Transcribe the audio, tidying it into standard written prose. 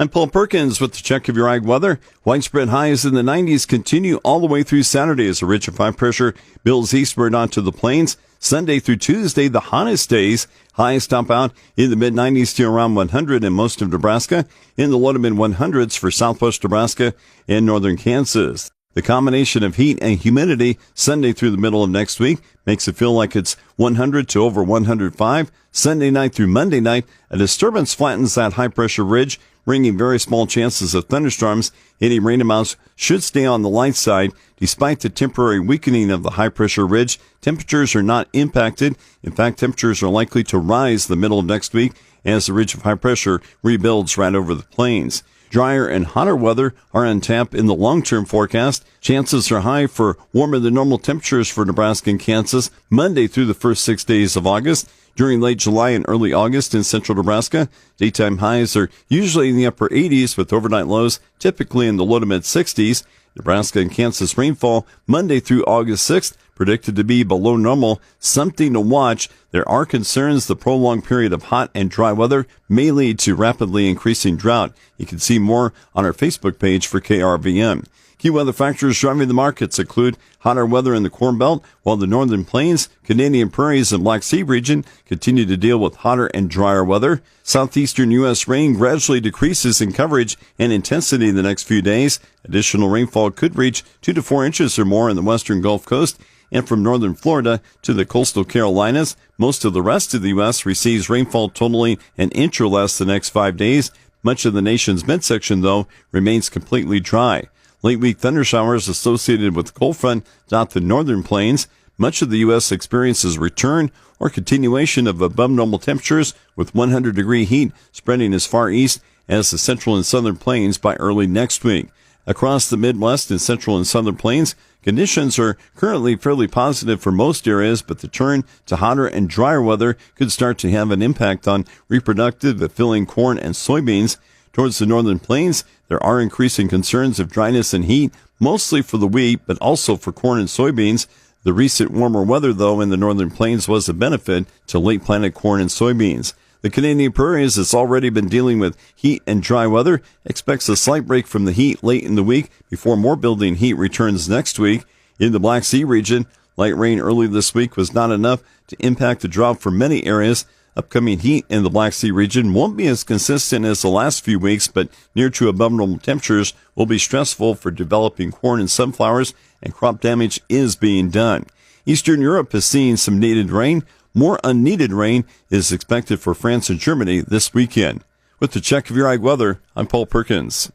I'm Paul Perkins with the check of your ag weather. Widespread highs in the 90s continue all the way through Saturday as a ridge of high pressure builds eastward onto the plains. Sunday through Tuesday, the hottest days. Highs top out in the mid-90s to around 100 in most of Nebraska, in the low to mid-100s for southwest Nebraska and northern Kansas. The combination of heat and humidity Sunday through the middle of next week makes it feel like it's 100 to over 105. Sunday night through Monday night, a disturbance flattens that high-pressure ridge, bringing very small chances of thunderstorms. Any rain amounts should stay on the light side. Despite the temporary weakening of the high-pressure ridge, temperatures are not impacted. In fact, temperatures are likely to rise the middle of next week as the ridge of high pressure rebuilds right over the plains. Drier and hotter weather are on tap in the long-term forecast. Chances are high for warmer than normal temperatures for Nebraska and Kansas Monday through the first 6 days of August. During late July and early August in central Nebraska, daytime highs are usually in the upper 80s with overnight lows typically in the low to mid 60s. Nebraska and Kansas rainfall Monday through August 6th predicted to be below normal, something to watch. There are concerns the prolonged period of hot and dry weather may lead to rapidly increasing drought. You can see more on our Facebook page for KRVN. Key weather factors driving the markets include hotter weather in the Corn Belt, while the Northern Plains, Canadian Prairies, and Black Sea region continue to deal with hotter and drier weather. Southeastern U.S. rain gradually decreases in coverage and intensity in the next few days. Additional rainfall could reach 2 to 4 inches or more in the western Gulf Coast, and from northern Florida to the coastal Carolinas. Most of the rest of the U.S. receives rainfall totaling an inch or less the next 5 days. Much of the nation's midsection, though, remains completely dry. Late week thunder showers associated with the cold front dot the northern plains. Much of the U.S. experiences return or continuation of above normal temperatures with 100-degree heat spreading as far east as the central and southern plains by early next week. Across the Midwest and central and southern plains, conditions are currently fairly positive for most areas, but the turn to hotter and drier weather could start to have an impact on reproductive fulfilling corn and soybeans. Towards the northern plains, there are increasing concerns of dryness and heat, mostly for the wheat, but also for corn and soybeans. The recent warmer weather, though, in the northern plains was a benefit to late planted corn and soybeans. The Canadian Prairies has already been dealing with heat and dry weather, expects a slight break from the heat late in the week before more building heat returns next week. In the Black Sea region, light rain early this week was not enough to impact the drought for many areas. Upcoming heat in the Black Sea region won't be as consistent as the last few weeks, but near to above normal temperatures will be stressful for developing corn and sunflowers, and crop damage is being done. Eastern Europe has seen some needed rain. More unneeded rain is expected for France and Germany this weekend. With the check of your ag weather, I'm Paul Perkins.